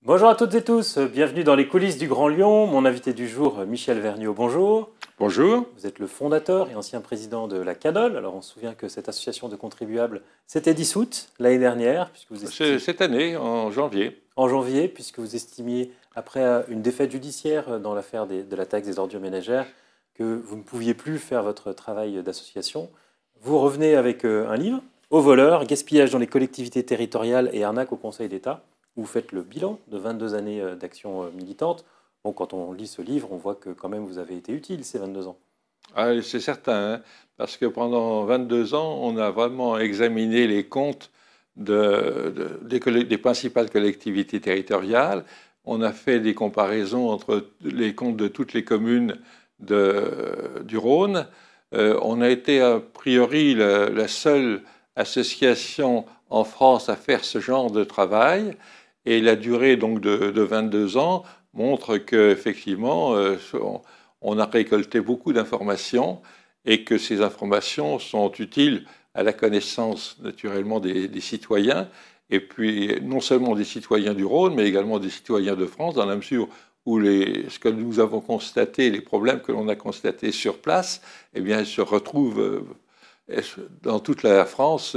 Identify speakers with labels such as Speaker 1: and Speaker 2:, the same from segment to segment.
Speaker 1: Bonjour à toutes et tous, bienvenue dans les coulisses du Grand Lyon. Mon invité du jour, Michel Vergniaud, bonjour.
Speaker 2: Bonjour.
Speaker 1: Vous êtes le fondateur et ancien président de la CADOL. Alors on se souvient que cette association de contribuables s'était dissoute l'année dernière,
Speaker 2: Cette année, en janvier.
Speaker 1: en janvier, puisque vous estimiez, après une défaite judiciaire dans l'affaire de la taxe des ordures ménagères, que vous ne pouviez plus faire votre travail d'association. Vous revenez avec un livre, Aux voleurs, gaspillage dans les collectivités territoriales et arnaque au Conseil d'État. Vous faites le bilan de 22 années d'action militante. Bon, quand on lit ce livre, on voit que quand même vous avez été utile ces 22 ans.
Speaker 2: Ah, c'est certain, hein, parce que pendant 22 ans, on a vraiment examiné les comptes des principales collectivités territoriales. On a fait des comparaisons entre les comptes de toutes les communes du Rhône. On a été a priori la seule association en France à faire ce genre de travail. Et la durée donc de 22 ans montre qu'effectivement, on a récolté beaucoup d'informations et que ces informations sont utiles à la connaissance naturellement des citoyens, et puis non seulement des citoyens du Rhône, mais également des citoyens de France, dans la mesure où ce que nous avons constaté, les problèmes que l'on a constatés sur place, eh bien, se retrouvent dans toute la France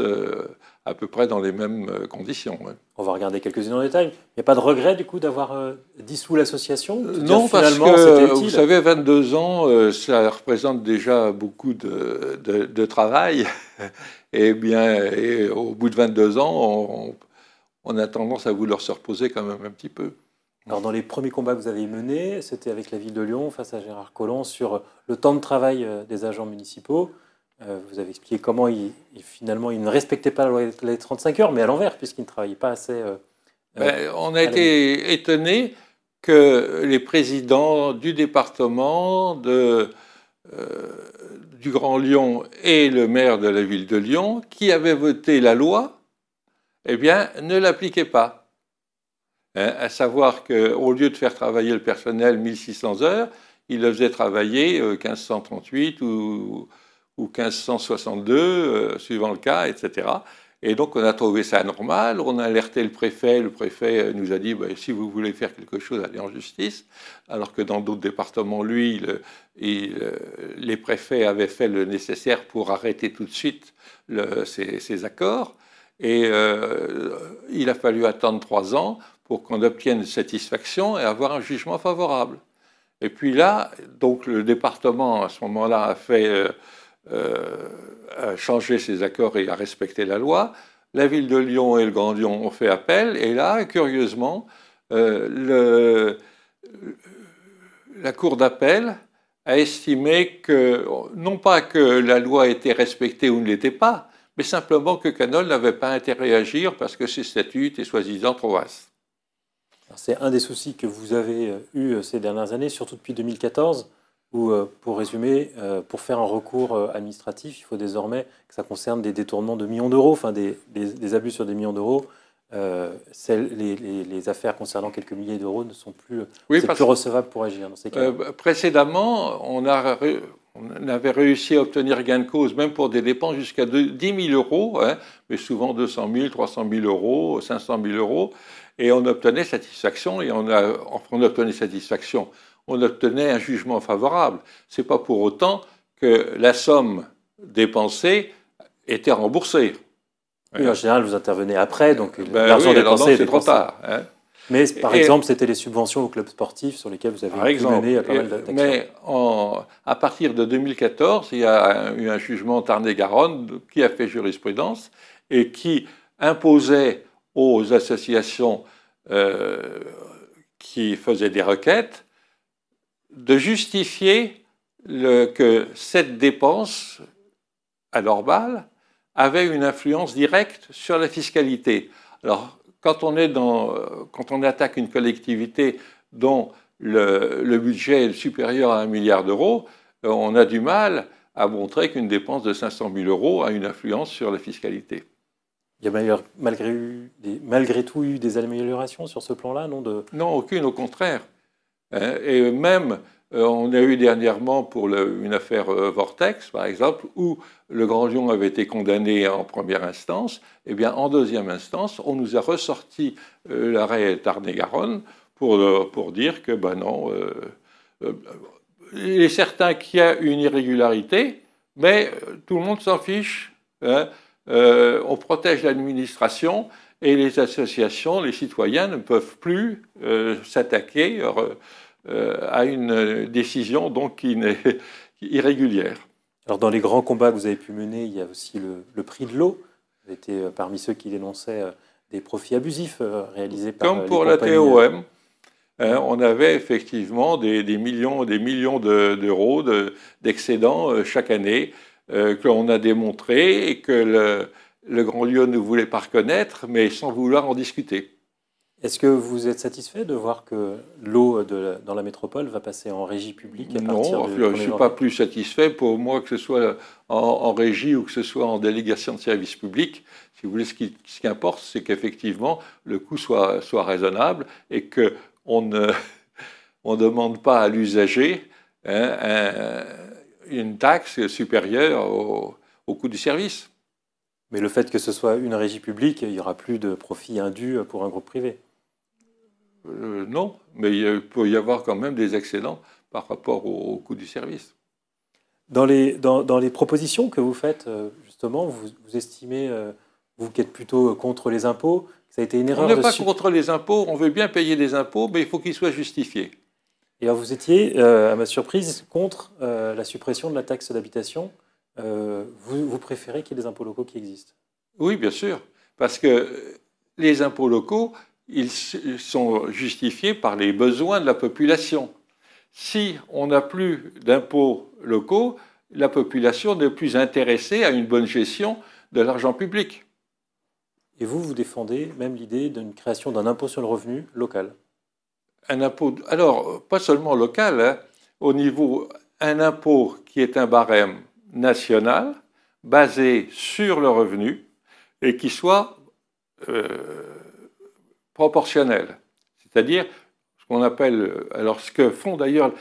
Speaker 2: à peu près dans les mêmes conditions. Ouais.
Speaker 1: On va regarder quelques-unes en détail. Il n'y a pas de regret du coup d'avoir dissous l'association?
Speaker 2: Non, parce que vous savez, 22 ans, ça représente déjà beaucoup de travail. Et bien, au bout de 22 ans, on a tendance à vouloir se reposer quand même un petit peu.
Speaker 1: Alors, dans les premiers combats que vous avez menés, c'était avec la ville de Lyon face à Gérard Collomb sur le temps de travail des agents municipaux. Vous avez expliqué comment finalement ils ne respectaient pas la loi des 35 heures, mais à l'envers, puisqu'ils ne travaillaient pas assez.
Speaker 2: On a été étonnés que les présidents du département, du Grand Lyon et le maire de la ville de Lyon, qui avaient voté la loi, eh bien, ne l'appliquaient pas. À savoir qu'au lieu de faire travailler le personnel 1600 heures, ils le faisaient travailler 1538 ou 1562, suivant le cas, etc. Et donc, on a trouvé ça normal, on a alerté le préfet nous a dit, si vous voulez faire quelque chose, allez en justice, alors que dans d'autres départements, lui, les préfets avaient fait le nécessaire pour arrêter tout de suite ces accords. Et il a fallu attendre 3 ans pour qu'on obtienne une satisfaction et avoir un jugement favorable. Et puis là, donc le département, à ce moment-là, a changé ses accords et a respecté la loi. La ville de Lyon et le Grand Lyon ont fait appel. Et là, curieusement, la Cour d'appel a estimé que, non pas que la loi était respectée ou ne l'était pas, mais simplement que CADOL n'avait pas intérêt à agir parce que ses statuts étaient soi-disant trop vastes.
Speaker 1: C'est un des soucis que vous avez eu ces dernières années, surtout depuis 2014, où, pour résumer, pour faire un recours administratif, il faut désormais que ça concerne des détournements de millions d'euros, enfin des abus sur des millions d'euros. Les affaires concernant quelques milliers d'euros ne sont plus, plus recevables pour agir dans ces cas.
Speaker 2: Précédemment, on avait réussi à obtenir gain de cause, même pour des dépenses jusqu'à 10 000 euros, hein, mais souvent 200 000, 300 000 euros, 500 000 euros, et on obtenait satisfaction, on obtenait satisfaction, on obtenait un jugement favorable. Ce n'est pas pour autant que la somme dépensée était remboursée.
Speaker 1: Oui, en général, vous intervenez après, donc l'argent dépensé
Speaker 2: c'est trop tard. Hein.
Speaker 1: Mais par exemple, c'était les subventions aux clubs sportifs sur lesquels vous avez mené pas mal d'actions.
Speaker 2: Mais à partir de 2014, il y a eu un jugement Tarn-et-Garonne qui a fait jurisprudence et qui imposait aux associations qui faisaient des requêtes de justifier que cette dépense anormale avait une influence directe sur la fiscalité. Alors, quand on attaque une collectivité dont le budget est supérieur à 1 milliard d'euros, on a du mal à montrer qu'une dépense de 500 000 euros a une influence sur la fiscalité.
Speaker 1: Il y a malgré tout eu des améliorations sur ce plan-là, non?
Speaker 2: Non, aucune, au contraire. hein. Et même, on a eu dernièrement pour une affaire Vortex, par exemple, où le Grand Lyon avait été condamné en première instance. Eh bien, en deuxième instance, on nous a ressorti l'arrêt Tarn-et-Garonne pour dire que, ben non, il est certain qu'il y a une irrégularité, mais tout le monde s'en fiche, hein. On protège l'administration et les associations, les citoyens ne peuvent plus s'attaquer à une décision donc qui est irrégulière.
Speaker 1: Alors, dans les grands combats que vous avez pu mener, il y a aussi le prix de l'eau. Vous étiez parmi ceux qui dénonçaient des profits abusifs réalisés par
Speaker 2: Comme
Speaker 1: les
Speaker 2: pour la
Speaker 1: compagnies.
Speaker 2: TOM, on avait effectivement des millions d'euros d'excédents chaque année que l'on a démontré et que le Grand Lyon ne voulait pas reconnaître, mais sans vouloir en discuter.
Speaker 1: Est-ce que vous êtes satisfait de voir que l'eau dans la métropole va passer en régie publique à partir
Speaker 2: Non,
Speaker 1: du
Speaker 2: je ne
Speaker 1: 1er
Speaker 2: suis
Speaker 1: janvier?
Speaker 2: pas plus satisfait pour moi que ce soit en régie ou que ce soit en délégation de service public. Si vous voulez, ce qui importe, c'est qu'effectivement, le coût soit raisonnable et qu'on ne on demande pas à l'usager, hein, une taxe supérieure au coût du service.
Speaker 1: Mais le fait que ce soit une régie publique, il n'y aura plus de profit indu pour un groupe privé.
Speaker 2: Non, mais il peut y avoir quand même des excédents par rapport au coût du service.
Speaker 1: Dans les propositions que vous faites, justement, vous estimez, vous qui êtes plutôt contre les impôts, que ça a été une
Speaker 2: On
Speaker 1: erreur
Speaker 2: n'est
Speaker 1: de...
Speaker 2: pas contre les impôts, on veut bien payer des impôts, mais il faut qu'ils soient justifiés.
Speaker 1: Et alors vous étiez, à ma surprise, contre la suppression de la taxe d'habitation. Vous préférez qu'il y ait des impôts locaux qui existent?
Speaker 2: Oui, bien sûr, parce que les impôts locaux, ils sont justifiés par les besoins de la population. Si on n'a plus d'impôts locaux, la population n'est plus intéressée à une bonne gestion de l'argent public.
Speaker 1: Et vous défendez même l'idée d'une création d'un impôt sur le revenu local?
Speaker 2: Un impôt, alors, pas seulement local, hein, au niveau, un impôt qui est un barème national, basé sur le revenu, et qui soit proportionnel. C'est-à-dire ce qu'on appelle, alors ce que font d'ailleurs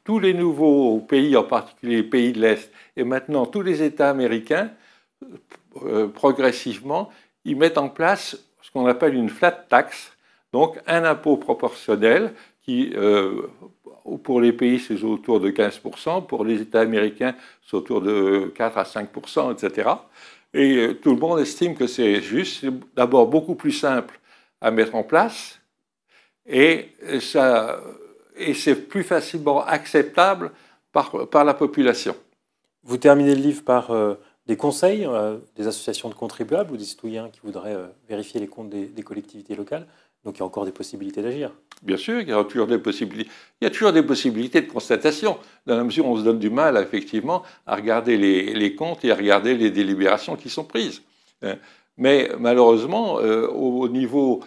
Speaker 2: tous les nouveaux pays, en particulier les pays de l'Est, et maintenant tous les États américains, progressivement, ils mettent en place ce qu'on appelle une flat tax, donc un impôt proportionnel qui, pour les pays, c'est autour de 15%, pour les États américains, c'est autour de 4 à 5%, etc. Et tout le monde estime que c'est juste, c'est d'abord beaucoup plus simple à mettre en place, et c'est plus facilement acceptable par la population.
Speaker 1: Vous terminez le livre par des conseils des associations de contribuables ou des citoyens qui voudraient vérifier les comptes des collectivités locales. Donc il y a encore des possibilités d'agir.
Speaker 2: Bien sûr, il y a toujours des possibilités. Il y a toujours des possibilités de constatation, dans la mesure où on se donne du mal, effectivement, à regarder les comptes et à regarder les délibérations qui sont prises. Mais malheureusement, au niveau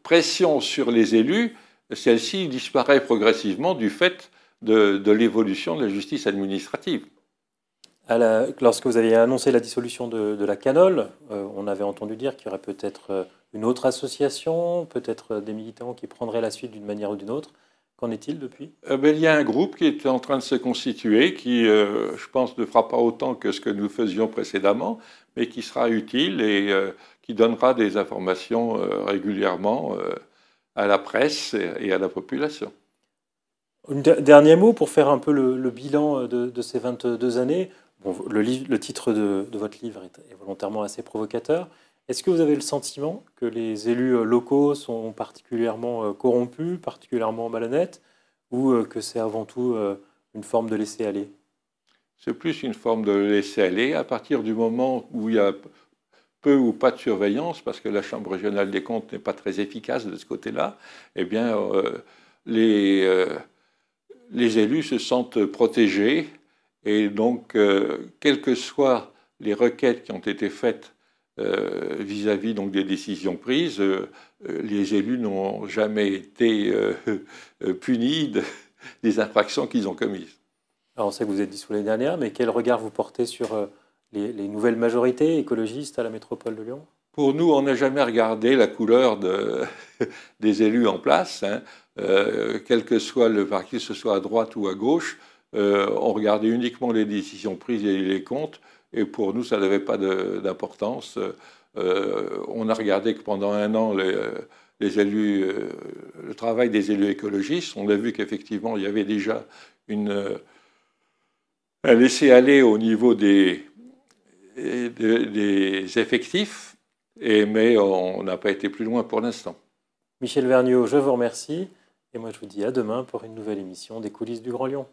Speaker 2: pression sur les élus, celle-ci disparaît progressivement du fait de l'évolution de la justice administrative.
Speaker 1: Lorsque vous aviez annoncé la dissolution de la Canol, on avait entendu dire qu'il y aurait peut-être une autre association, peut-être des militants qui prendraient la suite d'une manière ou d'une autre. Qu'en est-il depuis?
Speaker 2: Il y a un groupe qui est en train de se constituer, qui, je pense, ne fera pas autant que ce que nous faisions précédemment, mais qui sera utile et qui donnera des informations régulièrement à la presse et à la population.
Speaker 1: Un dernier mot pour faire un peu le bilan de ces 22 années. Bon, le titre de votre livre est volontairement assez provocateur. Est-ce que vous avez le sentiment que les élus locaux sont particulièrement corrompus, particulièrement malhonnêtes, ou que c'est avant tout une forme de laisser-aller?
Speaker 2: C'est plus une forme de laisser-aller à partir du moment où il y a peu ou pas de surveillance, parce que la Chambre régionale des comptes n'est pas très efficace de ce côté-là. Eh bien, les élus se sentent protégés et donc, quelles que soient les requêtes qui ont été faites vis-à-vis donc des décisions prises, les élus n'ont jamais été punis des infractions qu'ils ont commises.
Speaker 1: Alors on sait que vous êtes dissous l'année dernière, mais quel regard vous portez sur les nouvelles majorités écologistes à la métropole de Lyon?
Speaker 2: Pour nous, on n'a jamais regardé la couleur des élus en place, hein. Quel que soit le parti, que ce soit à droite ou à gauche, on regardait uniquement les décisions prises et les comptes, et pour nous, ça n'avait pas d'importance. On a regardé que pendant un an, les élus, le travail des élus écologistes. On a vu qu'effectivement, il y avait déjà un laisser-aller au niveau des effectifs, mais on n'a pas été plus loin pour l'instant.
Speaker 1: Michel Vergniaud, je vous remercie. Et moi, je vous dis à demain pour une nouvelle émission des coulisses du Grand Lyon.